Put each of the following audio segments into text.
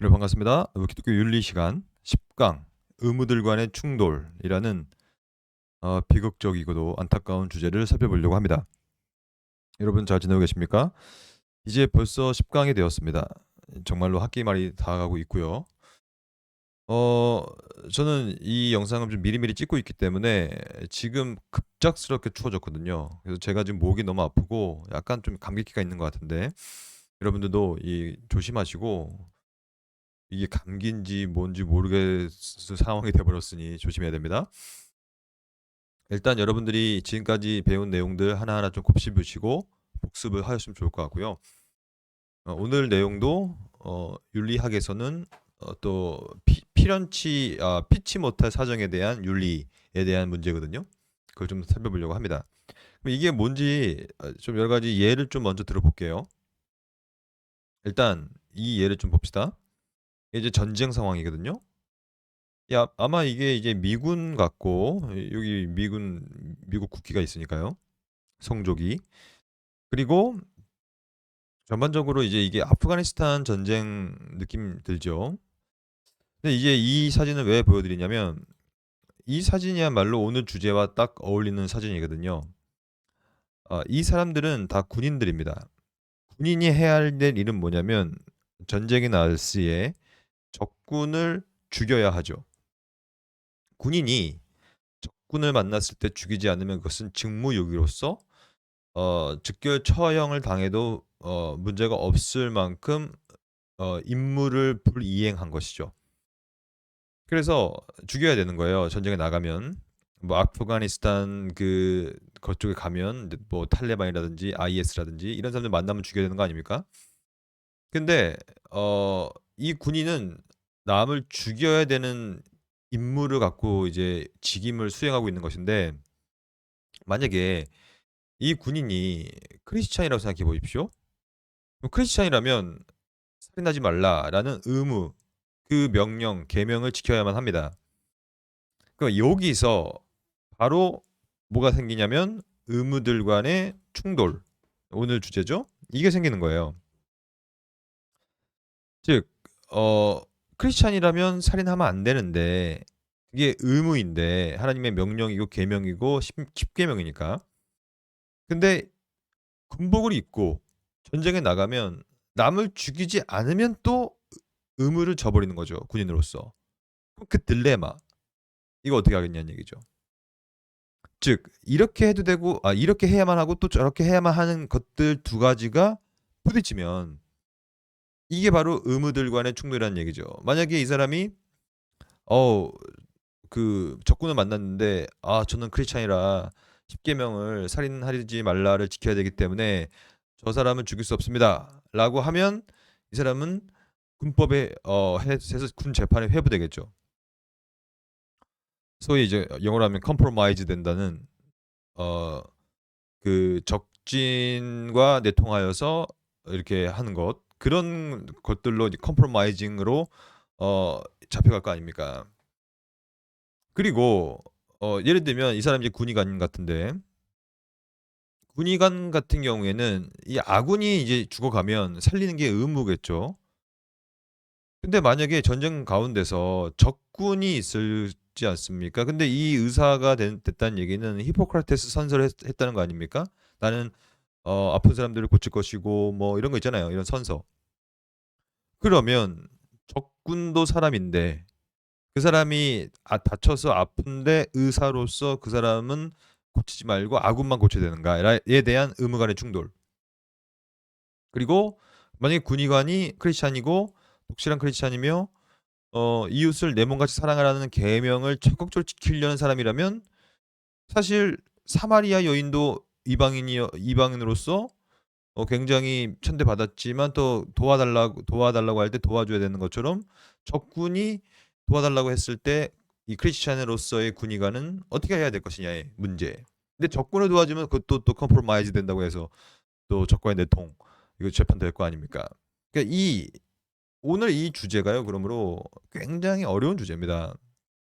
여러분 반갑습니다. 기독교 윤리 시간 10강 의무들 간의 충돌이라는 비극적이고도 안타까운 주제를 살펴보려고 합니다. 여러분 잘 지내고 계십니까? 이제 벌써 10강이 되었습니다. 정말로 학기 말이 다가가고 있고요. 어 저는 이 영상을 좀 미리미리 찍고 있기 때문에 지금 급작스럽게 추워졌거든요. 그래서 제가 지금 목이 너무 아프고 약간 좀 감기기가 있는 것 같은데 여러분들도 조심하시고 이게 감기인지 뭔지 모르겠을 상황이 돼 버렸으니 조심해야 됩니다. 일단 여러분들이 지금까지 배운 내용들 하나하나 좀 곱씹으시고 복습을 하셨으면 좋을 것 같고요. 오늘 내용도 윤리학에서는 또 피치 못할 사정에 대한 윤리에 대한 문제거든요. 그걸 좀 살펴보려고 합니다. 그럼 이게 뭔지 좀 여러 가지 예를 좀 먼저 들어볼게요. 일단 이 예를 좀 봅시다. 이제 전쟁 상황이거든요. 아마 이게 이제 미군 같고 여기 미국 국기가 있으니까요. 성조기. 그리고 전반적으로 이제 이게 아프가니스탄 전쟁 느낌 들죠. 근데 이제 이 사진을 왜 보여드리냐면 이 사진이야말로 오늘 주제와 딱 어울리는 사진이거든요. 이 사람들은 다 군인들입니다. 군인이 해야 할 일은 뭐냐면 전쟁이 날 시에 적군을 죽여야 하죠. 군인이 적군을 만났을 때 죽이지 않으면 그것은 직무유기로서 즉결 처형을 당해도 문제가 없을 만큼 임무를 불이행한 것이죠. 그래서 죽여야 되는 거예요. 전쟁에 나가면. 뭐 아프가니스탄 그쪽에 가면 뭐 탈레반이라든지 IS라든지 이런 사람들 만나면 죽여야 되는 거 아닙니까? 근데 이 군인은 남을 죽여야 되는 임무를 갖고 이제 직임을 수행하고 있는 것인데 만약에 이 군인이 크리스찬이라고 생각해 보십시오. 크리스찬이라면 살인하지 말라라는 의무, 그 명령, 계명을 지켜야만 합니다. 그러니까 여기서 바로 뭐가 생기냐면 의무들 간의 충돌. 오늘 주제죠. 이게 생기는 거예요. 즉, 어, 크리스찬이라면 살인하면 안 되는데 그게 의무인데 하나님의 명령이고 계명이고 십계명이니까. 근데 군복을 입고 전쟁에 나가면 남을 죽이지 않으면 또 의무를 저버리는 거죠, 군인으로서. 그럼 그 딜레마 이거 어떻게 하겠냐는 얘기죠. 즉 이렇게 해도 되고 이렇게 해야만 하고 또 저렇게 해야만 하는 것들 두 가지가 부딪히면 이게 바로 의무들 간의 충돌이라는 얘기죠. 만약에 이 사람이 어 적군을 만났는데 저는 크리스찬이라 십계명을 살인하지 말라를 지켜야 되기 때문에 저 사람은 죽일 수 없습니다라고 하면 이 사람은 군법에 해서 군 재판에 회부되겠죠. 소위 이제 영어로 하면 compromise 된다는 어 적진과 내통하여서 이렇게 하는 것 그런 것들로 이제 compromising으로 잡혀갈 거 아닙니까. 그리고 예를 들면 이 사람이 이제 군의관 같은데 군의관 같은 경우에는 이 아군이 이제 죽어가면 살리는 게 의무겠죠. 근데 만약에 전쟁 가운데서 적군이 있지 않습니까? 근데 이 의사가 됐다는 얘기는 히포크라테스 선서를 했다는 거 아닙니까? 나는 아픈 사람들을 고칠 것이고 뭐 이런 거 있잖아요. 이런 선서. 그러면 적군도 사람인데 그 사람이 다쳐서 아픈데 의사로서 그 사람은 고치지 말고 아군만 고쳐야 되는가에 대한 의무 간의 충돌. 그리고 만약에 군의관이 크리스찬이고 독실한 크리스찬이며 이웃을 내 몸같이 사랑하라는 계명을 적극적으로 지키려는 사람이라면 사실 사마리아 여인도 이방인으로서 굉장히 천대받았지만 또 도와달라고 할 때 도와줘야 되는 것처럼 적군이 도와달라고 했을 때 이 크리스찬으로서의 군의관은 어떻게 해야 될 것이냐의 문제. 근데 적군을 도와주면 그것도 또 컴프로마이즈 된다고 해서 또 적과의 내통 이거 재판될 거 아닙니까? 그러니까 오늘 이 주제가요. 그러므로 굉장히 어려운 주제입니다.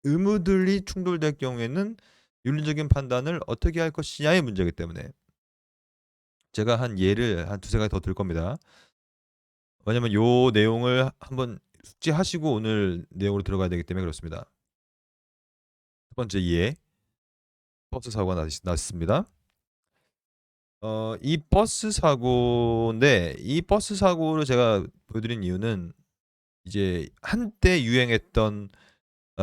의무들이 충돌될 경우에는 윤리적인 판단을 어떻게 할 것이냐의 문제이기 때문에 제가 한 예를 한 두세 가지 더 들 겁니다. 왜냐면 요 내용을 한번 숙지하시고 오늘 내용으로 들어가야 되기 때문에 그렇습니다. 첫 번째 이해. 버스 사고가 났습니다. 이 버스 사고인데 이 버스 사고를 제가 보여드린 이유는 이제 한때 유행했던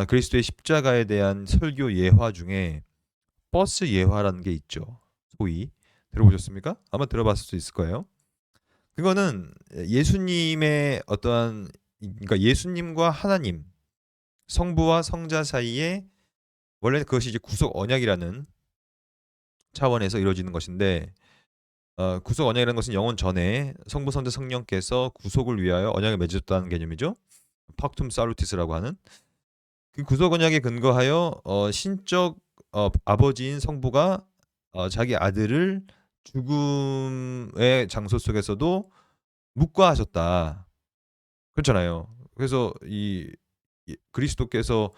그리스도의 십자가에 대한 설교 예화 중에 버스 예화라는 게 있죠. 소위 들어보셨습니까? 아마 들어봤을 수 있을 거예요. 그거는 예수님의 어떠한 그러니까 예수님과 하나님 성부와 성자 사이에 원래 그것이 이제 구속 언약이라는 차원에서 이루어지는 것인데 구속 언약이라는 것은 영원 전에 성부 성자 성령께서 구속을 위하여 언약을 맺으셨다는 개념이죠. 팍툼 사루티스라고 하는 그 구속 언약에 근거하여 신적 아버지인 성부가 자기 아들을 죽음의 장소 속에서도 묵과하셨다. 그렇잖아요. 그래서 이 그리스도께서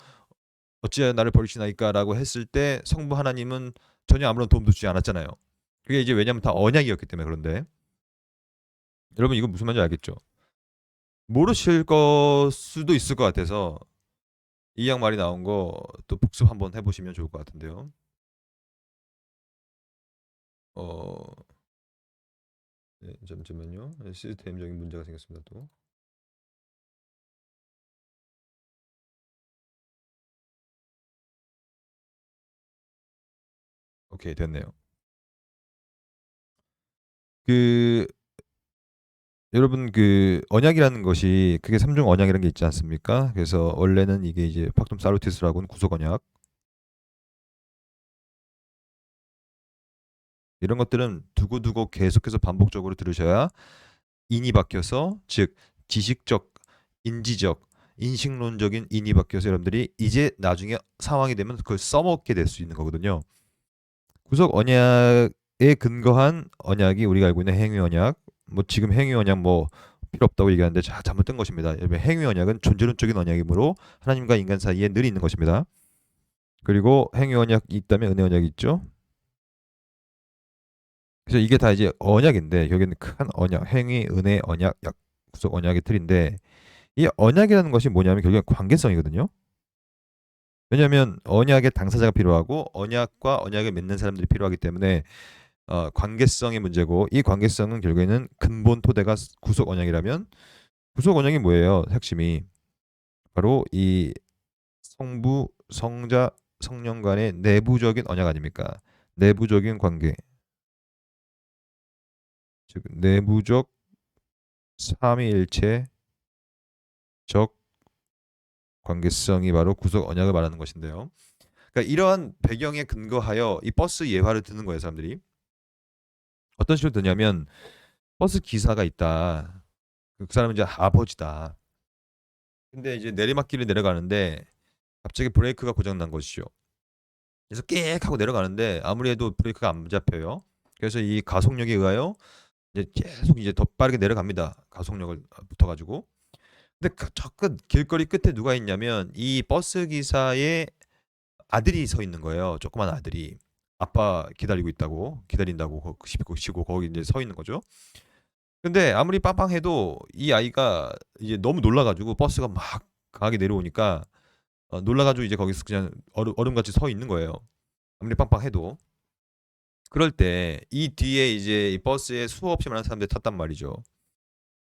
어찌하여 나를 버리시나이까라고 했을 때 성부 하나님은 전혀 아무런 도움도 주지 않았잖아요. 그게 이제 왜냐하면 다 언약이었기 때문에. 그런데 여러분 이거 무슨 말인지 알겠죠? 모르실 것 수도 있을 것 같아서 이 양 말이 나온 거 또 복습 한번 해보시면 좋을 것 같은데요. 네, 잠시만요. 시스템적인 문제가 생겼습니다. 또. 오케이, 됐네요. 그 여러분 그 언약이라는 것이 그게 삼중 언약이라는 게 있지 않습니까? 그래서 원래는 이게 이제 팍툼 사루티스라고는 구속 언약. 이런 것들은 두고두고 계속해서 반복적으로 들으셔야 인이 바뀌어서 즉 지식적, 인지적, 인식론적인 인이 바뀌어서 여러분들이 이제 나중에 상황이 되면 그걸 써먹게 될 수 있는 거거든요. 구속 언약에 근거한 언약이 우리가 알고 있는 행위 언약, 뭐 지금 행위 언약 뭐 필요 없다고 얘기하는데 잘못된 것입니다. 여러분 행위 언약은 존재론적인 언약이므로 하나님과 인간 사이에 늘 있는 것입니다. 그리고 행위 언약이 있다면 은혜 언약이 있죠. 그래서 이게 다 이제 언약인데 여기는 큰 언약, 행위, 은혜, 언약, 구속 언약의 틀인데 이 언약이라는 것이 뭐냐면 결국엔 관계성이거든요. 왜냐하면 언약의 당사자가 필요하고 언약과 언약을 맺는 사람들이 필요하기 때문에 관계성의 문제고 이 관계성은 결국에는 근본 토대가 구속 언약이라면 구속 언약이 뭐예요? 핵심이 바로 이 성부, 성자, 성령 간의 내부적인 언약 아닙니까? 내부적인 관계, 즉 내부적 삼위일체적 관계성이 바로 구속 언약을 말하는 것인데요. 그러니까 이러한 배경에 근거하여 이 버스 예화를 듣는 거예요, 사람들이. 어떤 식으로 듣냐면 버스 기사가 있다. 그 사람은 이제 아버지다. 근데 이제 내리막길을 내려가는데 갑자기 브레이크가 고장 난 것이죠. 그래서 끽 하고 내려가는데 아무리 해도 브레이크가 안 잡혀요. 그래서 이 가속력에 의하여 이제 계속 이제 더 빠르게 내려갑니다. 가속력을 붙어가지고. 근데 저 끝 길거리 끝에 누가 있냐면 이 버스 기사의 아들이 서 있는 거예요. 조그만 아들이. 아빠 기다리고 있다고 기다린다고 시고 거기 이제 서 있는 거죠. 근데 아무리 빵빵해도 이 아이가 이제 너무 놀라가지고 버스가 막 강하게 내려오니까 놀라가지고 이제 거기서 그냥 얼음같이 서 있는 거예요. 아무리 빵빵해도. 그럴 때 이 뒤에 이제 이 버스에 수없이 많은 사람들이 탔단 말이죠.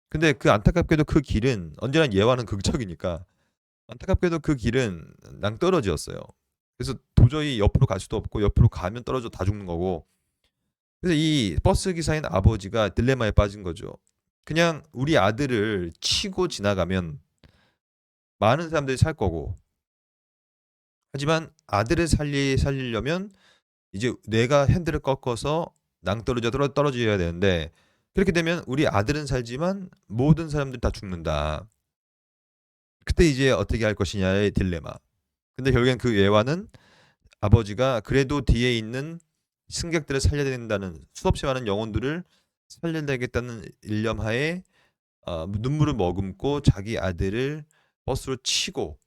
근데 그 안타깝게도 그 길은 언제나 예화는 극적이니까 안타깝게도 그 길은 낭떠러지였어요. 그래서 도저히 옆으로 갈 수도 없고 옆으로 가면 떨어져 다 죽는 거고. 그래서 이 버스 기사인 아버지가 딜레마에 빠진 거죠. 그냥 우리 아들을 치고 지나가면 많은 사람들이 살 거고 하지만 아들을 살리려면 이제 내가 핸들을 꺾어서 낭떠러져 떨어져야 되는데 그렇게 되면 우리 아들은 살지만 모든 사람들이 다 죽는다. 그때 이제 어떻게 할 것이냐의 딜레마. 근데 결국엔 그 예화는 아버지가 그래도 뒤에 있는 승객들을 살려야 된다는 수없이 많은 영혼들을 살려내겠다는 일념하에 눈물을 머금고 자기 아들을 버스로 치고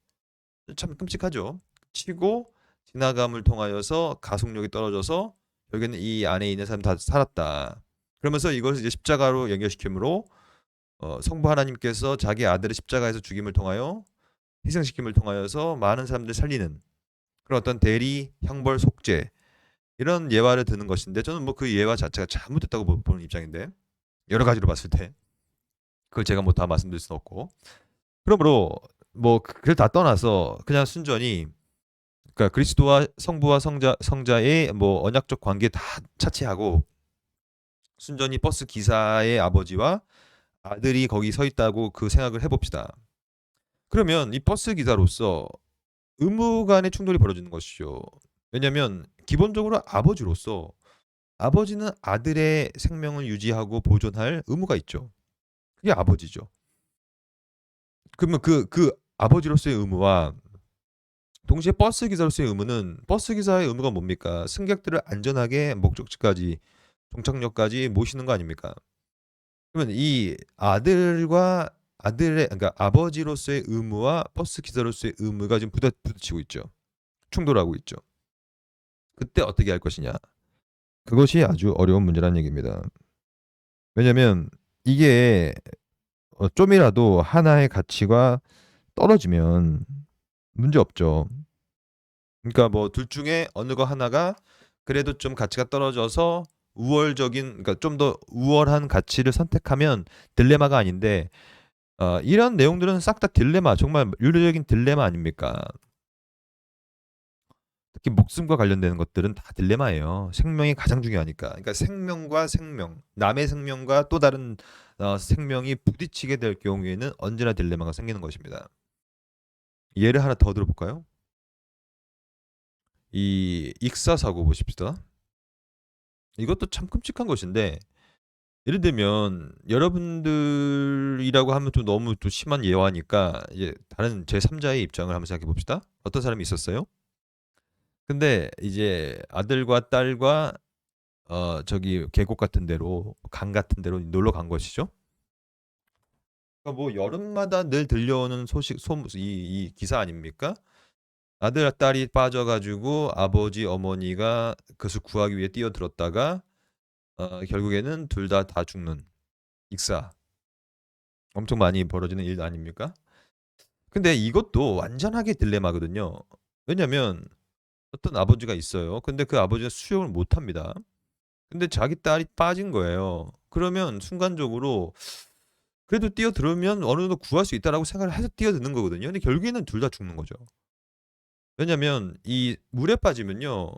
참 끔찍하죠. 치고 지나감을 통하여서 가속력이 떨어져서 결국에는 이 안에 있는 사람 다 살았다. 그러면서 이것을 이제 십자가로 연결시키므로 성부 하나님께서 자기 아들의 십자가에서 죽임을 통하여 희생시킴을 통하여서 많은 사람들을 살리는 그런 어떤 대리 형벌 속죄 이런 예화를 드는 것인데 저는 뭐 그 예화 자체가 잘못됐다고 보는 입장인데 여러 가지로 봤을 때 그걸 제가 뭐 다 말씀드릴 수는 없고 그러므로 뭐 그걸 다 떠나서 그냥 순전히 그러니까 그리스도와 성부와 성자의 뭐 언약적 관계 다 차치하고 순전히 버스 기사의 아버지와 아들이 거기 서 있다고 그 생각을 해봅시다. 그러면 이 버스 기사로서 의무 간의 충돌이 벌어지는 것이죠. 왜냐하면 기본적으로 아버지로서 아버지는 아들의 생명을 유지하고 보존할 의무가 있죠. 그게 아버지죠. 그러면 그 아버지로서의 의무와 동시에 버스 기사로서의 의무는 버스 기사의 의무가 뭡니까? 승객들을 안전하게 목적지까지 종착역까지 모시는 거 아닙니까? 그러면 이 아들과 아들의 그러니까 아버지로서의 의무와 버스 기사로서의 의무가 지금 부딪히고 있죠. 충돌하고 있죠. 그때 어떻게 할 것이냐? 그것이 아주 어려운 문제라는 얘기입니다. 왜냐면 이게 좀이라도 하나의 가치가 떨어지면 문제 없죠. 그러니까 뭐 둘 중에 어느 거 하나가 그래도 좀 가치가 떨어져서 우월적인 그러니까 좀 더 우월한 가치를 선택하면 딜레마가 아닌데 이런 내용들은 싹 다 딜레마 정말 윤리적인 딜레마 아닙니까? 특히 목숨과 관련되는 것들은 다 딜레마예요. 생명이 가장 중요하니까. 그러니까 생명과 생명, 남의 생명과 또 다른 생명이 부딪히게 될 경우에는 언제나 딜레마가 생기는 것입니다. 예를 하나 더 들어볼까요? 이 익사 사고 보십시다. 이것도 참 끔찍한 것인데 예를 들면 여러분들이라고 하면 좀 너무 또 심한 예화니까 이제 다른 제3자의 입장을 한번 생각해 봅시다. 어떤 사람이 있었어요? 근데 이제 아들과 딸과 저기 계곡 같은 데로 강 같은 데로 놀러 간 것이죠. 그러니까 뭐 여름마다 늘 들려오는 소식 이 기사 아닙니까? 아들 딸이 빠져가지고 아버지 어머니가 그것을 구하기 위해 뛰어들었다가 결국에는 둘 다 죽는 익사 엄청 많이 벌어지는 일 아닙니까? 근데 이것도 완전하게 딜레마거든요. 왜냐면 어떤 아버지가 있어요. 근데 그 아버지가 수영을 못합니다. 근데 자기 딸이 빠진 거예요. 그러면 순간적으로 그래도 뛰어들으면 어느 정도 구할 수 있다라고 생각을 해서 뛰어드는 거거든요. 근데 결국에는 둘 다 죽는 거죠. 왜냐면 이 물에 빠지면요.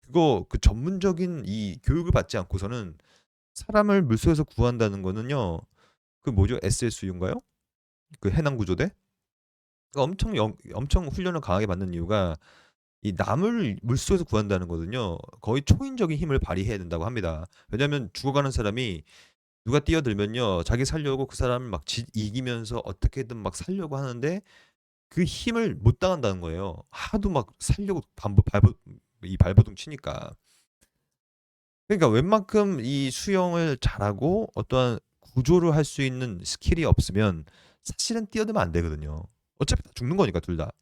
그거 그 전문적인 이 교육을 받지 않고서는 사람을 물속에서 구한다는 거는요. 그 뭐죠? SSU인가요? 그 해남 구조대? 그 엄청 훈련을 강하게 받는 이유가 이 남을 물속에서 구한다는 거는요. 거의 초인적인 힘을 발휘해야 된다고 합니다. 왜냐하면 죽어가는 사람이 누가 뛰어들면요. 자기 살려고 그 사람을 막 이기면서 어떻게든 막 살려고 하는데 그 힘을 못 당한다는 거예요. 하도 막 살려고 발버둥 치니까. 그러니까 웬만큼 이 수영을 잘하고 어떠한 구조를 할 수 있는 스킬이 없으면 사실은 뛰어들면 안 되거든요. 어차피 다 죽는 거니까 둘 다.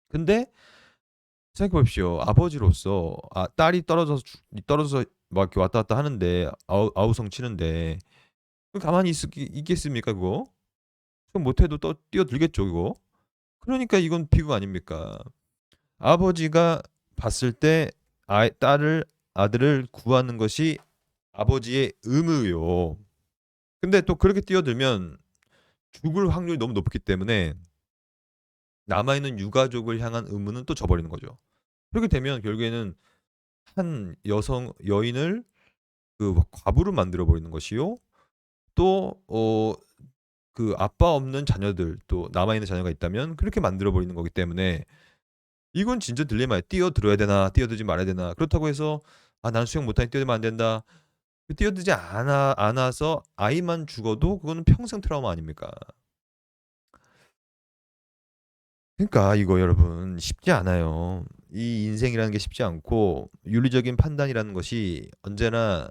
근데 생각해 보십시오. 아버지로서 딸이 떨어져서 막 이렇게 왔다 갔다 하는데 아우성 치는데 가만히 있겠습니까 그거? 그럼 못해도 또 뛰어들겠죠 그거? 그러니까 이건 비극 아닙니까? 아버지가 봤을 때 아들을 구하는 것이 아버지의 의무요. 근데 또 그렇게 뛰어들면 죽을 확률이 너무 높기 때문에 남아있는 유가족을 향한 의무는 또 져버리는 거죠. 그렇게 되면 결국에는 한 여인을 그 과부로 만들어 버리는 것이요. 또 그 아빠 없는 자녀들 또 남아 있는 자녀가 있다면 그렇게 만들어 버리는 거기 때문에 이건 진짜 딜레마예요. 뛰어들어야 되나 뛰어들지 말아야 되나. 그렇다고 해서 나는 수영 못하니 뛰어들면 안 된다. 뛰어들지 않아서 아이만 죽어도 그거는 평생 트라우마 아닙니까? 그러니까 이거 여러분 쉽지 않아요. 이 인생이라는 게 쉽지 않고 윤리적인 판단이라는 것이 언제나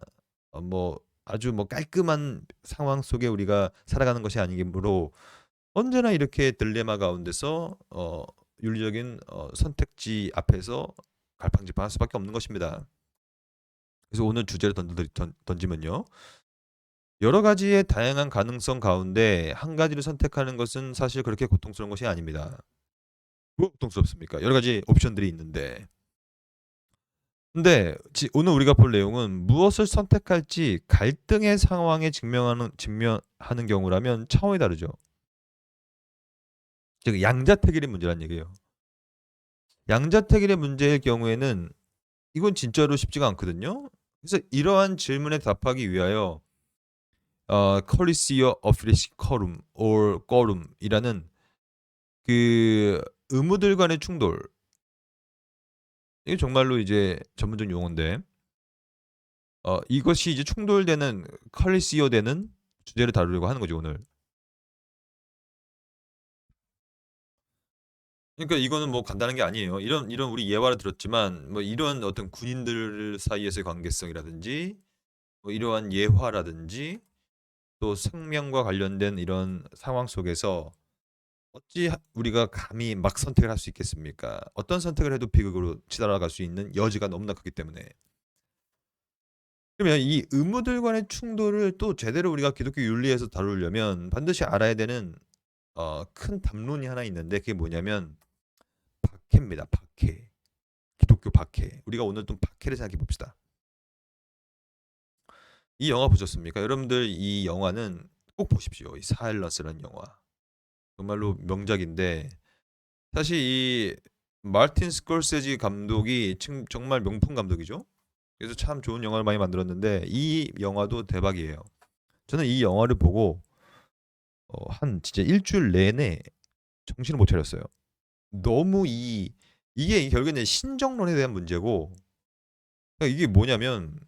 뭐 아주 뭐 깔끔한 상황 속에 우리가 살아가는 것이 아니므로 언제나 이렇게 딜레마 가운데서 윤리적인 선택지 앞에서 갈팡질팡할 수밖에 없는 것입니다. 그래서 오늘 주제를 던지면요. 여러 가지의 다양한 가능성 가운데 한 가지를 선택하는 것은 사실 그렇게 고통스러운 것이 아닙니다. 뭐가 고통스럽습니까? 여러 가지 옵션들이 있는데. 근데 오늘 우리가 볼 내용은 무엇을 선택할지 갈등의 상황에 직면하는 경우라면 차원이 다르죠. 즉 양자택일의 문제란 얘기예요. 양자택일의 문제일 경우에는 이건 진짜로 쉽지가 않거든요. 그래서 이러한 질문에 답하기 위하여 컬리시어 어프리시 커룸 or 꺼룸이라는 그 의무들 간의 충돌, 이게 정말로 이제 전문적 용어인데 이것이 이제 충돌되는 컬리시어 되는 주제를 다루려고 하는 거죠 오늘. 그러니까 이거는 뭐 간단한 게 아니에요. 이런 우리 예화를 들었지만 뭐 이런 어떤 군인들 사이에서의 관계성이라든지 뭐 이러한 예화라든지 또 생명과 관련된 이런 상황 속에서 어찌 우리가 감히 막 선택을 할 수 있겠습니까? 어떤 선택을 해도 비극으로 치달아갈 수 있는 여지가 너무나 크기 때문에. 그러면 이 의무들 간의 충돌을 또 제대로 우리가 기독교 윤리에서 다루려면 반드시 알아야 되는 큰 담론이 하나 있는데 그게 뭐냐면 박해입니다. 박해. 기독교 박해. 우리가 오늘 좀 박해를 생각해 봅시다. 이 영화 보셨습니까? 여러분들 이 영화는 꼭 보십시오. 이 사일런스라는 영화. 정말로 명작인데 사실 이 마틴 스콜세지 감독이 정말 명품 감독이죠. 그래서 참 좋은 영화를 많이 만들었는데 이 영화도 대박이에요. 저는 이 영화를 보고 한 진짜 일주일 내내 정신을 못 차렸어요. 너무 이게 결국에는 신정론에 대한 문제고 그러니까 이게 뭐냐면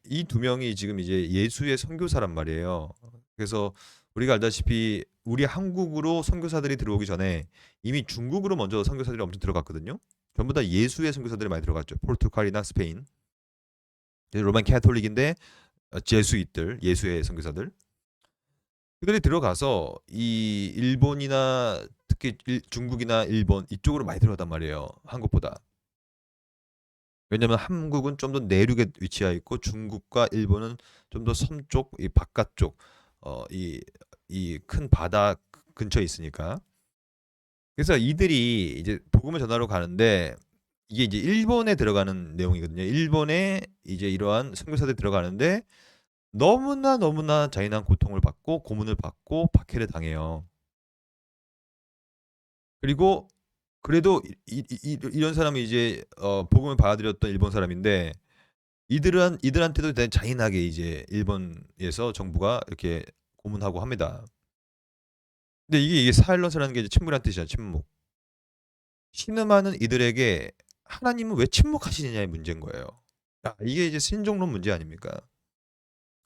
이 두 명이 지금 이제 예수의 선교사란 말이에요. 그래서 우리가 알다시피 우리 한국으로 선교사들이 들어오기 전에 이미 중국으로 먼저 선교사들이 엄청 들어갔거든요. 전부 다 예수의 선교사들이 많이 들어갔죠. 포르투갈이나 스페인. 로만 캐톨릭인데 제수잇들, 예수의 선교사들. 그들이 들어가서 이 일본이나 특히 중국이나 일본 이쪽으로 많이 들어갔단 말이에요. 한국보다. 왜냐면 한국은 좀 더 내륙에 위치해 있고 중국과 일본은 좀 더 섬 쪽, 이 바깥쪽, 이 큰 바다 근처에 있으니까. 그래서 이들이 이제 복음을 전하러 가는데 이게 이제 일본에 들어가는 내용이거든요. 일본에 이제 이러한 선교사들이 들어가는데 너무나 너무나 잔인한 고통을 받고 고문을 받고 박해를 당해요. 그리고 그래도 이런 사람이 이제 복음을 받아들였던 일본 사람인데 이들한테도 대단 잔인하게 이제 일본에서 정부가 이렇게 고문하고 합니다. 근데 이게 사일런스라는 게 이제 침묵이라는 뜻이잖아요. 침묵. 신음하는 이들에게 하나님은 왜 침묵하시느냐의 문제인 거예요. 이게 이제 신종론 문제 아닙니까?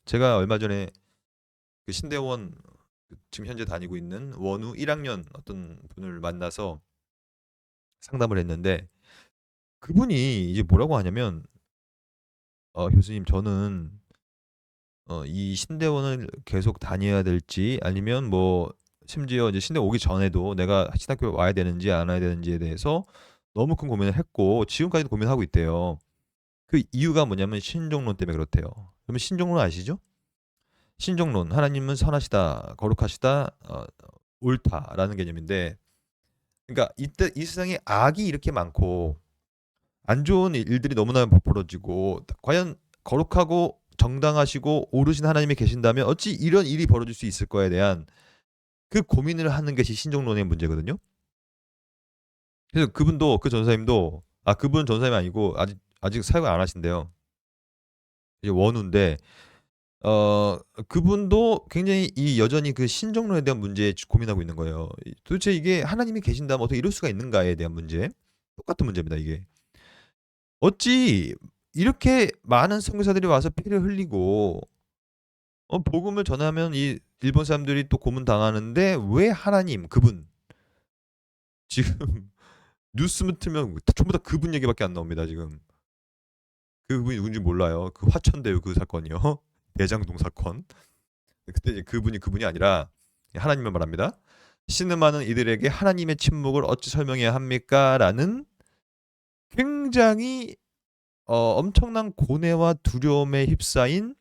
제가 얼마 전에 그 신대원 지금 현재 다니고 있는 원우 1학년 어떤 분을 만나서 상담을 했는데 그분이 이제 뭐라고 하냐면 교수님 저는 이 신대원을 계속 다녀야 될지 아니면 뭐 심지어 이제 신대 오기 전에도 내가 신학교 와야 되는지 안 와야 되는지에 대해서 너무 큰 고민을 했고 지금까지도 고민하고 있대요. 그 이유가 뭐냐면 신종론 때문에 그렇대요. 그러면 신종론 아시죠? 신종론 하나님은 선하시다, 거룩하시다, 옳다라는 개념인데 그러니까 이때 이 세상에 악이 이렇게 많고 안 좋은 일들이 너무나 벌어지고 과연 거룩하고 정당하시고 오르신 하나님이 계신다면 어찌 이런 일이 벌어질 수 있을 거에 대한 그 고민을 하는 것이 신종론의 문제거든요. 그래서 그분도 그 전사님도 그분 전사님이 아니고 아직 사역을 안 하신대요. 이제 원우인데 그분도 굉장히 여전히 그 신종론에 대한 문제에 고민하고 있는 거예요. 도대체 이게 하나님이 계신다면 어떻게 이럴 수가 있는가에 대한 문제. 똑같은 문제입니다, 이게. 어찌 이렇게 많은 선교사들이 와서 피를 흘리고 복음을 전하면 이 일본 사람들이 또 고문당하는데 왜 하나님 그분 지금 뉴스만 틀면 전부 다 그분 얘기밖에 안 나옵니다, 지금. 그분이 누군지 몰라요. 그 화천대유 그 사건이요. 대장동 사건. 그때 이제 그분이 아니라 하나님을 말합니다. 신음하는 이들에게 하나님의 침묵을 어찌 설명해야 합니까? 라는 굉장히 엄청난 고뇌와 두려움에 휩싸인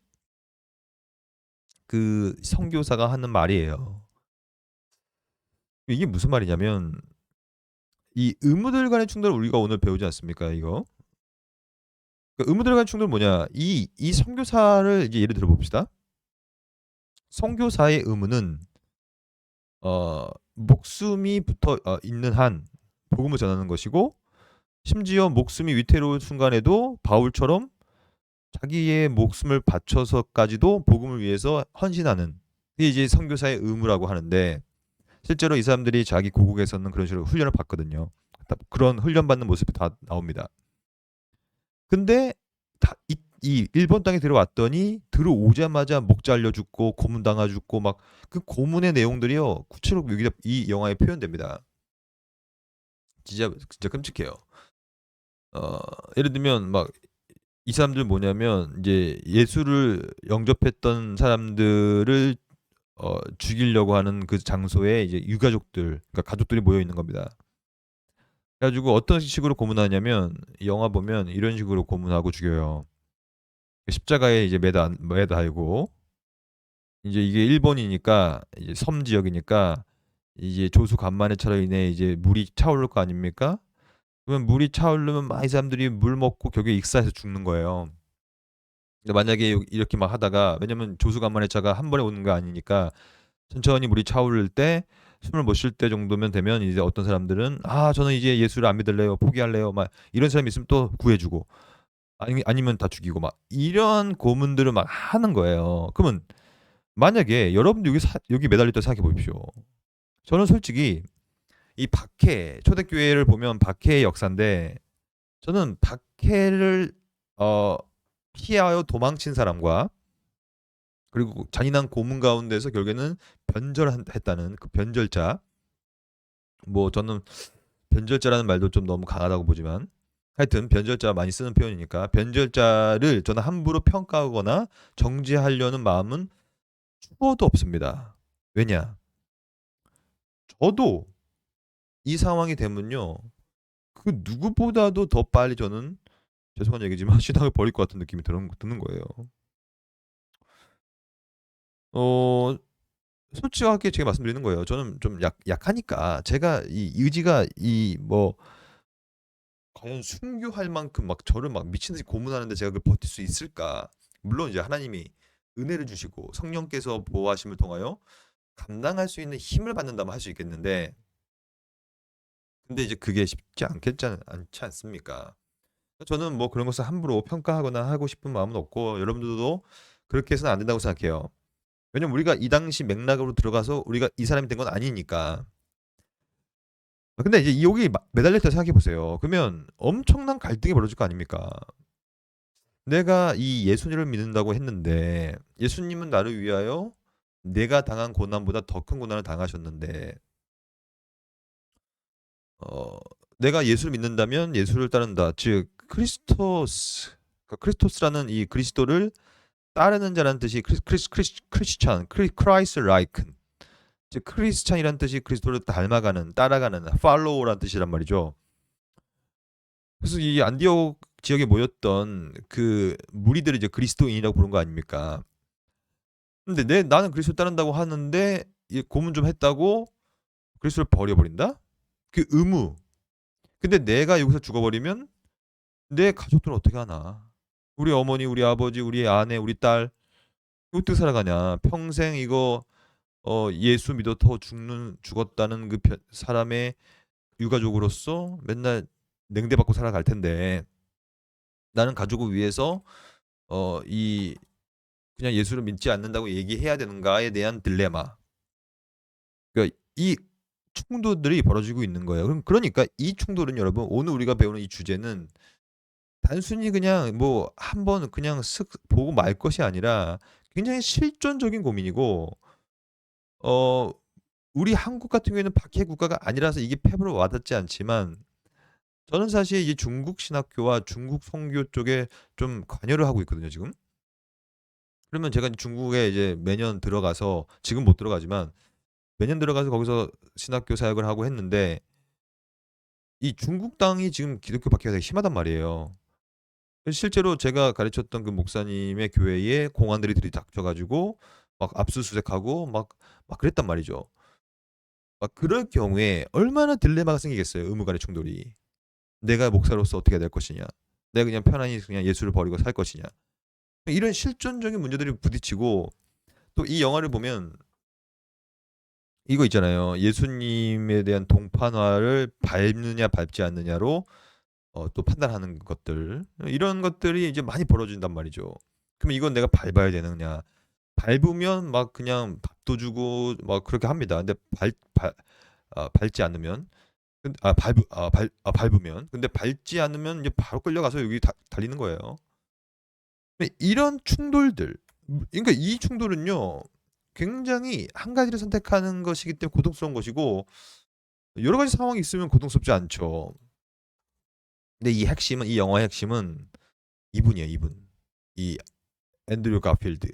그 선교사가 하는 말이에요. 이게 무슨 말이냐면 이 의무들 간의 충돌을 우리가 오늘 배우지 않습니까 이거? 그 의무들 간의 충돌은 뭐냐? 이 선교사를 이제 예를 들어 봅시다. 선교사의 의무는 목숨이 붙어 있는 한 복음을 전하는 것이고 심지어 목숨이 위태로운 순간에도 바울처럼 자기의 목숨을 바쳐서까지도 복음을 위해서 헌신하는 그게 이제 선교사의 의무라고 하는데 실제로 이 사람들이 자기 고국에서는 그런 식으로 훈련을 받거든요. 그런 훈련받는 모습이 다 나옵니다. 근데 이 일본 땅에 들어왔더니 들어오자마자 목 잘려 죽고 고문 당하 죽고 막 그 고문의 내용들이요 구체적으로 여기 이 영화에 표현됩니다. 진짜 끔찍해요. 예를 들면 막 이 사람들 뭐냐면 이제 예수를 영접했던 사람들을 죽이려고 하는 그 장소에 이제 유가족들, 그러니까 가족들이 모여 있는 겁니다. 그래가지고 어떤 식으로 고문하냐면 영화 보면 이런 식으로 고문하고 죽여요. 십자가에 이제 매달고 이제 이게 일본이니까 이제 섬 지역이니까 이제 조수 간만에처럼 인해 이제 물이 차오를 거 아닙니까? 그러면 물이 차오르면 막 이 사람들이 물 먹고 결국에 익사해서 죽는 거예요. 근데 만약에 이렇게 막 하다가 왜냐면 조수 간만에차가 한 번에 오는 거 아니니까 천천히 물이 차오를 때 숨을 못 쉴 때 정도면 되면 이제 어떤 사람들은 저는 이제 예수를 안 믿을래요 포기할래요 막 이런 사람이 있으면 또 구해주고 아니면 다 죽이고 막 이런 고문들을 막 하는 거예요. 그러면 만약에 여러분도 여기 매달릴 때 생각해 보십시오. 저는 솔직히 이 박해 초대교회를 보면 박해의 역사인데 저는 박해를 피하여 도망친 사람과 그리고 잔인한 고문 가운데서 결국에는 변절했다는 그 변절자 뭐 저는 변절자라는 말도 좀 너무 강하다고 보지만 하여튼 변절자 많이 쓰는 표현이니까 변절자를 저는 함부로 평가하거나 정죄하려는 마음은 추워도 없습니다. 왜냐? 저도 이 상황이 되면요. 그 누구보다도 더 빨리 저는 죄송한 얘기지만 신앙을 버릴 것 같은 느낌이 드는 거예요. 솔직하게 제가 말씀드리는 거예요. 저는 좀 약하니까 제가 이 의지가 이 뭐 과연 순교할 만큼 막 저를 막 미친 듯이 고문하는데 제가 그걸 버틸 수 있을까? 물론 이제 하나님이 은혜를 주시고 성령께서 보호하심을 통하여 감당할 수 있는 힘을 받는다면 할 수 있겠는데 근데 이제 그게 쉽지 않지 않습니까? 저는 뭐 그런 것을 함부로 평가하거나 하고 싶은 마음은 없고 여러분들도 그렇게 해서는 안 된다고 생각해요. 왜냐면 우리가 이 당시 맥락으로 들어가서 우리가 이 사람이 된 건 아니니까. 근데 이제 여기 매달릴 때 생각해 보세요. 그러면 엄청난 갈등이 벌어질 거 아닙니까? 내가 이 예수님을 믿는다고 했는데 예수님은 나를 위하여 내가 당한 고난보다 더 큰 고난을 당하셨는데 어, 내가 예수를 믿는다면 예수를 따른다. 즉 크리스토스라는 이 그리스도를 따르는 자라는 뜻이 크리스찬, 크라이스 라이큰. 즉 크리스찬이라는 뜻이 그리스도를 닮아가는, 따라가는, 팔로우라는 뜻이란 말이죠. 그래서 이 안디옥 지역에 모였던 그 무리들을 이제 그리스도인이라고 부른 거 아닙니까? 근데 나는 그리스도 따른다고 하는데 고문 좀 했다고 그리스도를 버려버린다? 그 의무. 근데 내가 여기서 죽어버리면 내 가족들은 어떻게 하나? 우리 어머니, 우리 아버지, 우리 아내, 우리 딸 어떻게 살아가냐? 평생 이거 예수 믿어서 죽었다는 그 사람의 유가족으로서 맨날 냉대받고 살아갈 텐데 나는 가족을 위해서 이 그냥 예수를 믿지 않는다고 얘기해야 되는가에 대한 딜레마. 그러니까 이 충돌들이 벌어지고 있는 거예요. 그러니까 이 충돌은 여러분 오늘 우리가 배우는 이 주제는 단순히 그냥 뭐 한번 그냥 쓱 보고 말 것이 아니라 굉장히 실존적인 고민이고 어 우리 한국 같은 경우에는 박해 국가가 아니라서 이게 폐부로 와닿지 않지만 저는 사실 이 중국 신학교와 중국 선교 쪽에 좀 관여를 하고 있거든요, 지금. 그러면 제가 중국에 이제 매년 들어가서 지금 못 들어가지만 매년 들어가서 거기서 신학교 사역을 하고 했는데 이 중국 땅이 지금 기독교 박해가 되게 심하단 말이에요. 실제로 제가 가르쳤던 그 목사님의 교회에 공안들이 들이닥쳐 가지고 막 압수수색하고 막 그랬단 말이죠. 막 그럴 경우에 얼마나 딜레마가 생기겠어요. 의무 간의 충돌이. 내가 목사로서 어떻게 해야 될 것이냐. 내가 그냥 편안히 그냥 예수를 버리고 살 것이냐. 이런 실존적인 문제들이 부딪히고 또 이 영화를 보면 이거 있잖아요. 예수님에 대한 동판화를 밟느냐 밟지 않느냐로 또 판단하는 것들. 이런 것들이 이제 많이 벌어진단 말이죠. 그럼 이건 내가 밟아야 되느냐. 밟으면 막 그냥 밥도 주고 막 그렇게 합니다. 근데 밟지 않으면 밟으면 근데 밟지 않으면 이제 바로 끌려가서 여기 달리는 거예요. 이런 충돌들, 그러니까 이 충돌은요 굉장히 한 가지를 선택하는 것이기 때문에 고통스러운 것이고 여러 가지 상황이 있으면 고통스럽지 않죠. 근데 이 영화의 핵심은 이분이에요, 이분. 이 앤드류 가필드,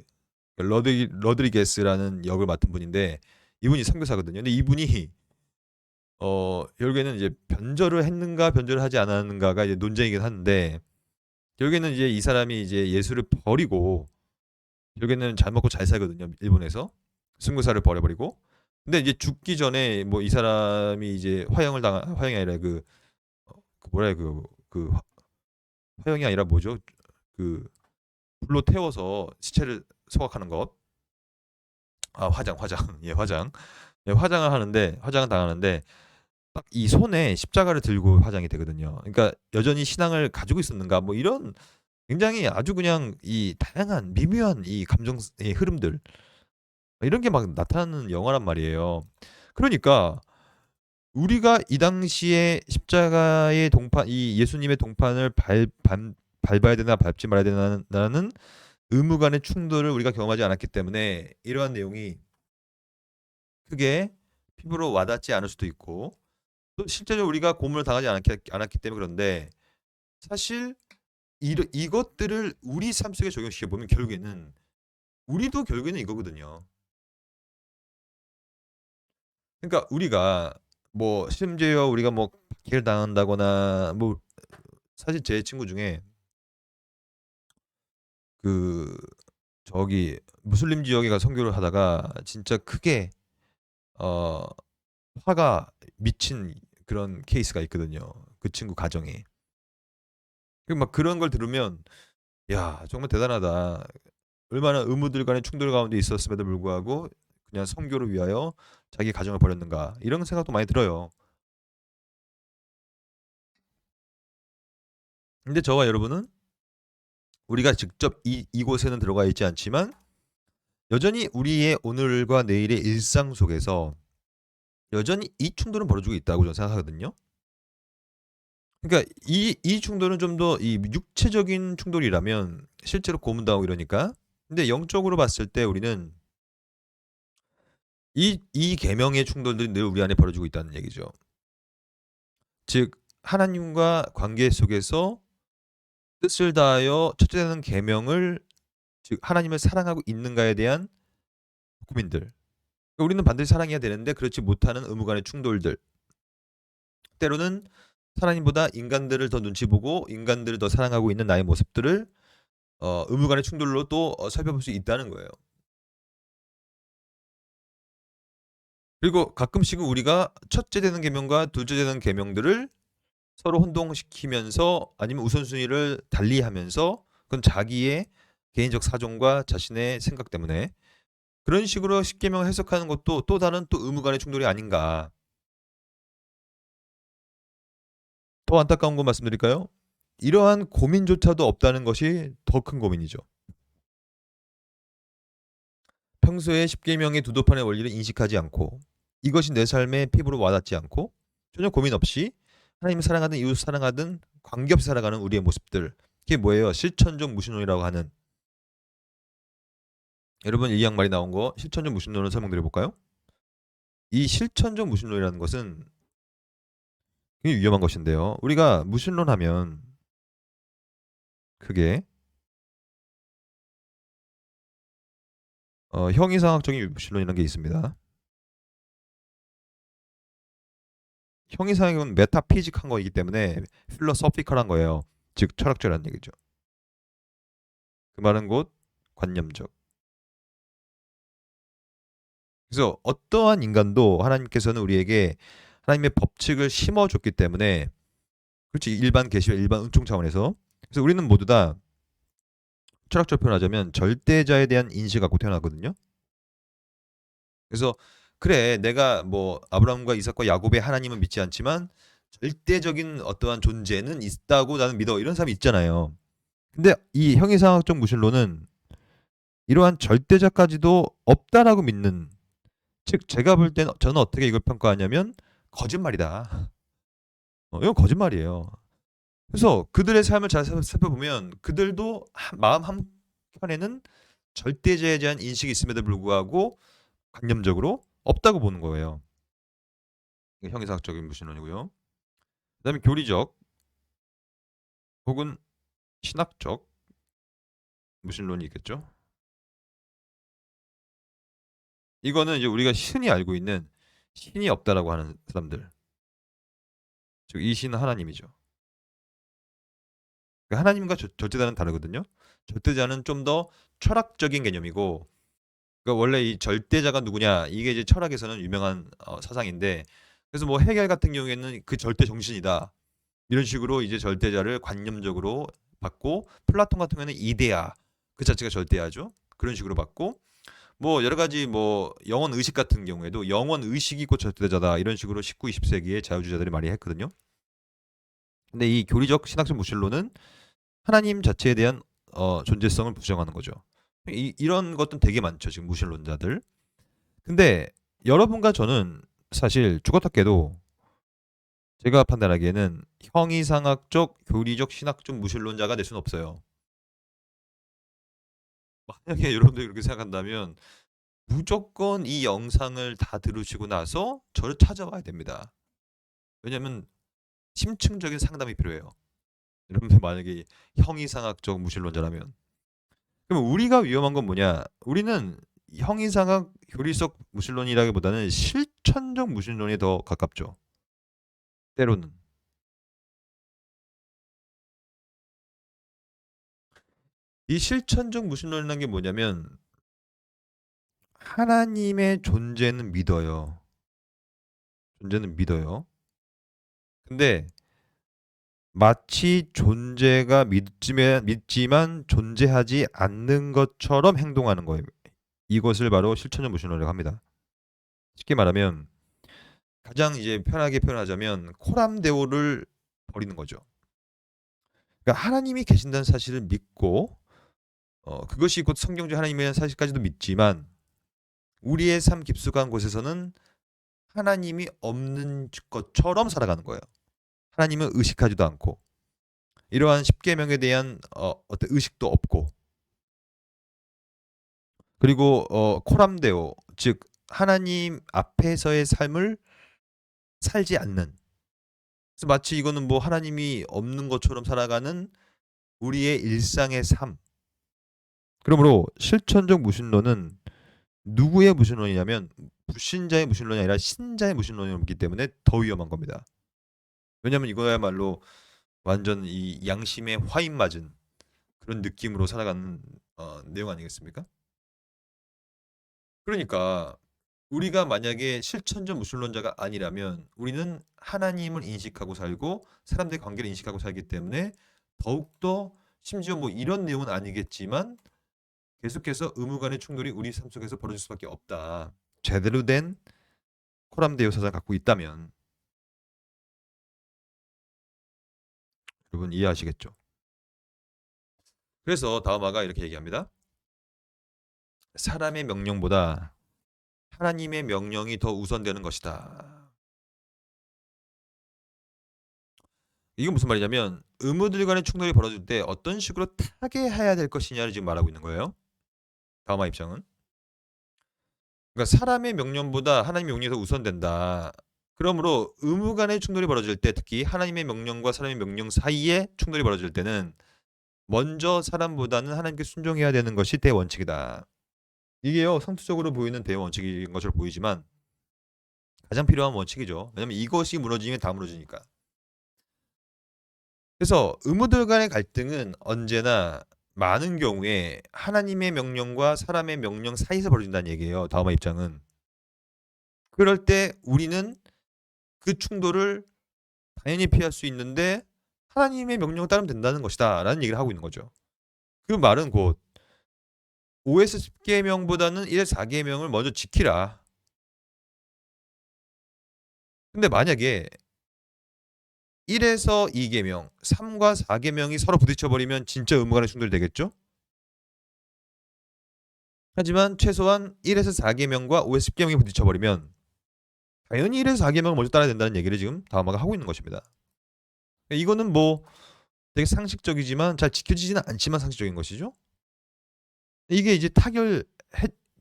러드리게스라는 역을 맡은 분인데 이분이 선교사거든요. 근데 이분이 결국에는 이제 변절을 했는가 변절을 하지 않았는가가 이제 논쟁이긴 한데 결국에는 이제 이 사람이 이제 예수를 버리고 결국에는 잘 먹고 잘 살거든요. 일본에서 선교사를 버려버리고. 근데 이제 죽기 전에 뭐 이 사람이 이제 화형이 아니라 그 뭐라 해 그 화형이 아니라 뭐죠? 그 불로 태워서 시체를 소각하는 것. 아 화장. 예 화장. 예, 화장을 당하는데 딱 이 손에 십자가를 들고 화장이 되거든요. 그러니까 여전히 신앙을 가지고 있었는가 뭐 이런 굉장히 아주 그냥 이 다양한 미묘한 이 감정의 흐름들 이런 게 막 나타나는 영화란 말이에요. 그러니까 우리가 이 당시에 십자가의 동판, 이 예수님의 동판을 밟아야 되나 밟지 말아야 되나는 의무 간의 충돌을 우리가 경험하지 않았기 때문에 이러한 내용이 크게 피부로 와닿지 않을 수도 있고 또 실제로 우리가 고문을 당하지 않았기 때문에 그런데 사실 이것들을 우리 삶 속에 적용시켜 보면 결국에는 우리도 결국에는 이거거든요. 그러니까 우리가 뭐 심지어 우리가 뭐 박해를 당한다거나 뭐 사실 제 친구 중에 그 저기 무슬림 지역에 가서 선교를 하다가 진짜 크게 어 화가 미친 그런 케이스가 있거든요. 그 친구 가정에. 막 그런 걸 들으면 야 정말 대단하다. 얼마나 의무들 간의 충돌 가운데 있었음에도 불구하고 그냥 선교를 위하여 자기 가정을 버렸는가 이런 생각도 많이 들어요. 근데 저와 여러분은 우리가 직접 이곳에는 들어가 있지 않지만 여전히 우리의 오늘과 내일의 일상 속에서 여전히 이 충돌은 벌어지고 있다고 저는 생각하거든요. 그러니까 이 충돌은 좀 더 이 육체적인 충돌이라면 실제로 고문당하고 이러니까. 근데 영적으로 봤을 때 우리는 이 계명의 충돌들이 늘 우리 안에 벌어지고 있다는 얘기죠. 즉 하나님과 관계 속에서 뜻을 다하여 첫째 되는 계명을 즉 하나님을 사랑하고 있는가에 대한 고민들. 그러니까 우리는 반드시 사랑해야 되는데 그렇지 못하는 의무 간의 충돌들. 때로는 하나님보다 인간들을 더 눈치 보고 인간들을 더 사랑하고 있는 나의 모습들을 의무 간의 충돌로 또 살펴볼 수 있다는 거예요. 그리고 가끔씩은 우리가 첫째 되는 계명과 둘째 되는 계명들을 서로 혼동시키면서 아니면 우선순위를 달리하면서 그건 자기의 개인적 사정과 자신의 생각 때문에 그런 식으로 십계명을 해석하는 것도 또 다른 또 의무 간의 충돌이 아닌가. 더 안타까운 건 말씀드릴까요? 이러한 고민조차도 없다는 것이 더 큰 고민이죠. 평소에 십계명의 두도판의 원리를 인식하지 않고 이것이 내 삶의 피부로 와닿지 않고 전혀 고민 없이 하나님을 사랑하든 이웃 사랑하든 관계없이 살아가는 우리의 모습들. 그게 뭐예요? 실천적 무신론이라고 하는. 여러분 이 양말이 나온 거 실천적 무신론을 설명드려 볼까요? 이 실천적 무신론이라는 것은 굉장히 위험한 것인데요. 우리가 무신론하면 크게 형이상학적인 무신론이라는 게 있습니다. 형이상학은 메타피직한 거이기 때문에 필로소피컬한 거예요. 즉 철학적이라는 얘기죠. 그 말은 곧 관념적. 그래서 어떠한 인간도 하나님께서는 우리에게 하나님의 법칙을 심어줬기 때문에, 그렇지, 일반 계시와 일반 은총 차원에서. 그래서 우리는 모두 다 철학적으로 표현하자면 절대자에 대한 인식을 갖고 태어나거든요. 그래서 그래, 내가 뭐 아브라함과 이삭과 야곱의 하나님은 믿지 않지만 절대적인 어떠한 존재는 있다고 나는 믿어, 이런 사람이 있잖아요. 근데 이 형이상학적 무신론은 이러한 절대자까지도 없다라고 믿는, 즉 제가 볼 때는, 저는 어떻게 이걸 평가하냐면 거짓말이다. 이건 거짓말이에요. 그래서 그들의 삶을 잘 살펴보면 그들도 마음 한켠에는 절대자에 대한 인식이 있음에도 불구하고 관념적으로 없다고 보는 거예요. 이게 형이상학적인 무신론이고요. 그다음에 교리적 혹은 신학적 무신론이 있겠죠. 이거는 이제 우리가 흔히 알고 있는 신이 없다라고 하는 사람들. 즉 이 신은 하나님이죠. 그러니까 하나님과 절대자는 다르거든요. 절대자는 좀 더 철학적인 개념이고, 그러니까 원래 이 절대자가 누구냐, 이게 이제 철학에서는 유명한 사상인데, 그래서 뭐 해겔 같은 경우에는 그 절대 정신이다, 이런 식으로 이제 절대자를 관념적으로 받고, 플라톤 같은 경우에는 이데아 그 자체가 절대야죠. 그런 식으로 받고, 뭐 여러 가지 뭐 영원 의식 같은 경우에도 영원 의식이 곧 절대자다, 이런 식으로 19, 20세기에 자유주의자들이 많이 했거든요. 근데 이 교리적 신학적 무신론은 하나님 자체에 대한 존재성을 부정하는 거죠. 이런 것도 되게 많죠, 지금 무신론자들. 근데 여러분과 저는 사실 죽었다 깨도 제가 판단하기에는 형이상학적, 교리적, 신학적 무신론자가 될 수는 없어요. 만약에 여러분들이 그렇게 생각한다면 무조건 이 영상을 다 들으시고 나서 저를 찾아와야 됩니다. 왜냐면 심층적인 상담이 필요해요. 여러분들 만약에 형이상학적 무신론자라면. 그럼 우리가 위험한 건 뭐냐? 우리는 형이상학 교리적 무신론이라기보다는 실천적 무신론에 더 가깝죠. 때로는. 이 실천적 무신론이라는 게 뭐냐면 하나님의 존재는 믿어요. 존재는 믿어요. 근데 마치 존재가 믿지만 존재하지 않는 것처럼 행동하는 거예요. 이것을 바로 실천적 무신론이라고 합니다. 쉽게 말하면 가장 이제 편하게 표현하자면 코람데오를 버리는 거죠. 그러니까 하나님이 계신다는 사실을 믿고, 그것이 곧 성경적 하나님의 사실까지도 믿지만 우리의 삶 깊숙한 곳에서는 하나님이 없는 것처럼 살아가는 거예요. 하나님은 의식하지도 않고, 이러한 십계명에 대한 어떤 의식도 없고, 그리고 코람데오, 즉 하나님 앞에서의 삶을 살지 않는. 그래서 마치 이거는 뭐 하나님이 없는 것처럼 살아가는 우리의 일상의 삶. 그러므로 실천적 무신론은 누구의 무신론이냐면 불신자의 무신론이 아니라 신자의 무신론이기 때문에 더 위험한 겁니다. 왜냐하면 이거야말로 완전 이 양심에 화인 맞은 그런 느낌으로 살아가는 내용 아니겠습니까? 그러니까 우리가 만약에 실천적 무신론자가 아니라면 우리는 하나님을 인식하고 살고 사람들의 관계를 인식하고 살기 때문에 더욱더, 심지어 뭐 이런 내용은 아니겠지만 계속해서 의무 간의 충돌이 우리 삶 속에서 벌어질 수밖에 없다. 제대로 된 코람데오 사상을 갖고 있다면. 여러분 이해하시겠죠? 그래서 다음화가 이렇게 얘기합니다. 사람의 명령보다 하나님의 명령이 더 우선되는 것이다. 이건 무슨 말이냐면 의무들 간의 충돌이 벌어질 때 어떤 식으로 타개해야 될 것이냐를 지금 말하고 있는 거예요. 다음화 입장은. 그러니까 사람의 명령보다 하나님의 명령이 더 우선된다. 그러므로 의무 간의 충돌이 벌어질 때, 특히 하나님의 명령과 사람의 명령 사이에 충돌이 벌어질 때는 먼저 사람보다는 하나님께 순종해야 되는 것이 대원칙이다. 이게요, 상투적으로 보이는 대원칙인 것으로 보이지만 가장 필요한 원칙이죠. 왜냐하면 이것이 무너지면 다 무너지니까. 그래서 의무들 간의 갈등은 언제나 많은 경우에 하나님의 명령과 사람의 명령 사이에서 벌어진다는 얘기예요. 다음화 입장은. 그럴 때 우리는 그 충돌을 당연히 피할 수 있는데 하나님의 명령을 따르면 된다는 것이다라는 얘기를 하고 있는 거죠. 그 말은 곧 OS 10계명보다는 1에서 4계명을 먼저 지키라. 근데 만약에 1에서 2계명, 3과 4계명이 서로 부딪혀 버리면 진짜 의무 간의 충돌이 되겠죠? 하지만 최소한 1에서 4계명과 OS 10계명이 부딪혀 버리면 당연히 1에서 4계명을 먼저 따라야 된다는 얘기를 지금 다음화가 하고 있는 것입니다. 이거는 뭐 되게 상식적이지만 잘 지켜지지는 않지만 상식적인 것이죠. 이게 이제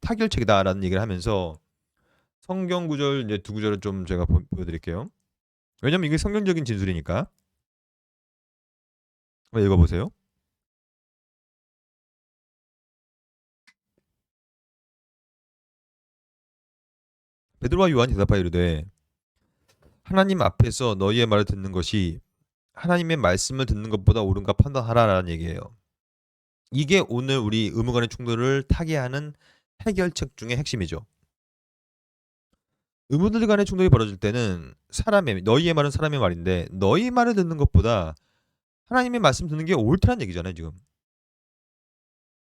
타결책이다라는 얘기를 하면서 성경 구절 이제 두 구절을 좀 제가 보여드릴게요. 왜냐면 이게 성경적인 진술이니까. 한번 읽어보세요. 베드로와 요한이 대답하여 이르되 하나님 앞에서 너희의 말을 듣는 것이 하나님의 말씀을 듣는 것보다 옳은가 판단하라라는 얘기예요. 이게 오늘 우리 의무 간의 충돌을 타개하는 해결책 중의 핵심이죠. 의무들 간의 충돌이 벌어질 때는 너희의 말은 사람의 말인데 너희 말을 듣는 것보다 하나님의 말씀 듣는 게 옳다는 얘기잖아요, 지금.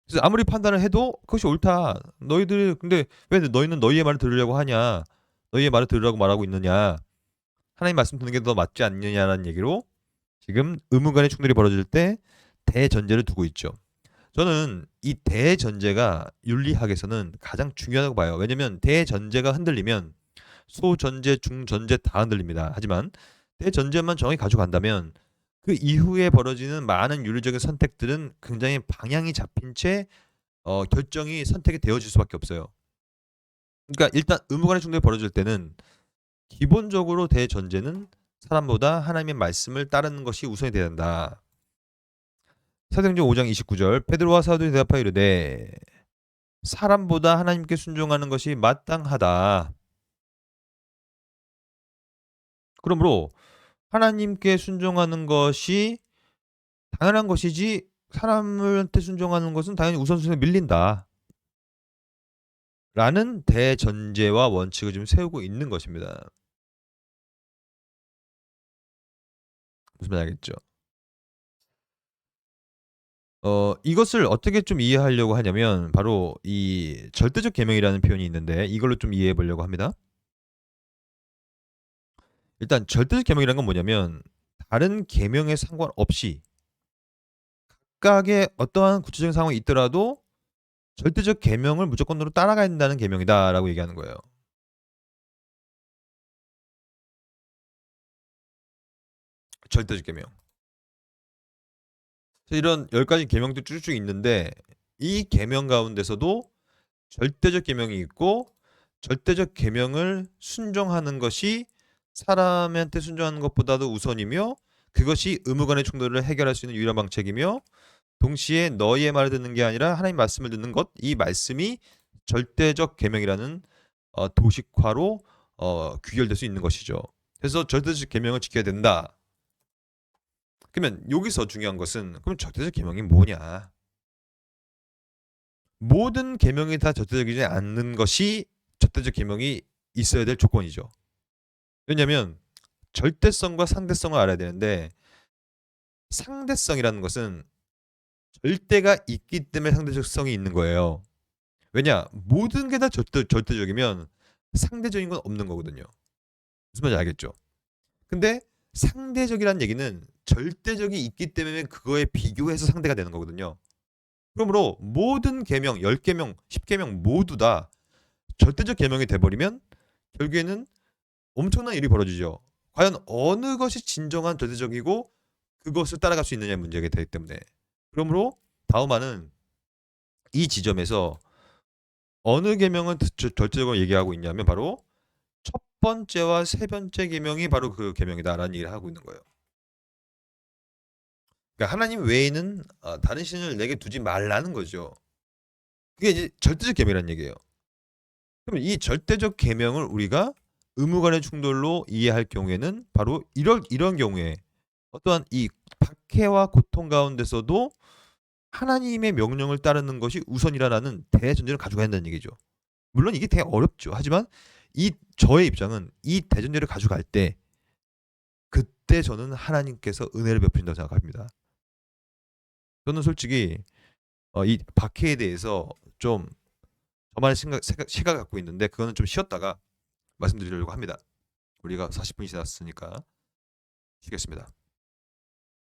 그래서 아무리 판단을 해도 그것이 옳다. 너희들 근데 왜 너희는 너희의 말을 들으려고 하냐? 너희의 말을 들으라고 말하고 있느냐? 하나님 말씀 듣는 게 더 맞지 않느냐라는 얘기로 지금 의무 간의 충돌이 벌어질 때 대전제를 두고 있죠. 저는 이 대전제가 윤리학에서는 가장 중요하다고 봐요. 왜냐면 대전제가 흔들리면 소전제, 중전제 다 흔들립니다. 하지만 대전제만 정확히 가져간다면 그 이후에 벌어지는 많은 윤리적인 선택들은 굉장히 방향이 잡힌 채 선택이 되어질 수밖에 없어요. 그러니까 일단 의무 간의 충돌이 벌어질 때는 기본적으로 대전제는 사람보다 하나님의 말씀을 따르는 것이 우선이 돼야 된다. 사도행전 5장 29절 베드로와 사도들이 대답하여 이르되 사람보다 하나님께 순종하는 것이 마땅하다. 그러므로 하나님께 순종하는 것이 당연한 것이지 사람한테 순종하는 것은 당연히 우선순위에 밀린다. 라는 대전제와 원칙을 지금 세우고 있는 것입니다. 무슨 말인지 알겠죠? 이것을 어떻게 좀 이해하려고 하냐면 바로 이 절대적 계명이라는 표현이 있는데 이걸로 좀 이해해 보려고 합니다. 일단 절대적 계명이라는 건 뭐냐면 다른 계명에 상관없이 각각의 어떠한 구체적인 상황이 있더라도 절대적 계명을 무조건으로 따라가야 된다는 계명이다라고 얘기하는 거예요. 절대적 계명. 이런 10가지 계명도 쭉쭉 있는데 이 계명 가운데서도 절대적 계명이 있고 절대적 계명을 순종하는 것이 사람한테 순종하는 것보다도 우선이며 그것이 의무 간의 충돌을 해결할 수 있는 유일한 방책이며 동시에 너희의 말을 듣는 게 아니라 하나님 말씀을 듣는 것, 이 말씀이 절대적 계명이라는 도식화로 귀결될 수 있는 것이죠. 그래서 절대적 계명을 지켜야 된다. 그러면 여기서 중요한 것은 그럼 절대적 계명이 뭐냐? 모든 계명이 다 절대적이지 않는 것이 절대적 계명이 있어야 될 조건이죠. 왜냐하면 절대성과 상대성을 알아야 되는데 상대성이라는 것은 절대가 있기 때문에 상대적성이 있는 거예요. 왜냐? 모든 게 다 절대적이면 상대적인 건 없는 거거든요. 무슨 말인지 알겠죠? 근데 상대적이라는 얘기는 절대적이 있기 때문에 그거에 비교해서 상대가 되는 거거든요. 그러므로 모든 계명, 10계명, 10계명 모두 다 절대적 계명이 돼버리면 결국에는 엄청난 일이 벌어지죠. 과연 어느 것이 진정한 절대적이고 그것을 따라갈 수 있느냐의 문제가 되기 때문에. 그러므로 다음화는 이 지점에서 어느 계명은 절대적으로 얘기하고 있냐면 바로 첫 번째와 세 번째 계명이 바로 그 계명이다라는 얘기를 하고 있는 거예요. 그러니까 하나님 외에는 다른 신을 내게 두지 말라는 거죠. 그게 이제 절대적 계명이라는 얘기예요. 그럼 이 절대적 계명을 우리가 의무 간의 충돌로 이해할 경우에는 바로 이런 경우에 어떠한 이 박해와 고통 가운데서도 하나님의 명령을 따르는 것이 우선이라는 대전제를 가지고 한다는 얘기죠. 물론 이게 되게 어렵죠. 하지만 저의 입장은 이 대전제를 가져갈 때 그때 저는 하나님께서 은혜를 베푸신다고 생각합니다. 저는 솔직히 이 박해에 대해서 좀 저만의 시각을 갖고 있는데 그거는 좀 쉬었다가 말씀드리려고 합니다. 우리가 40분이 지났으니까 쉬겠습니다.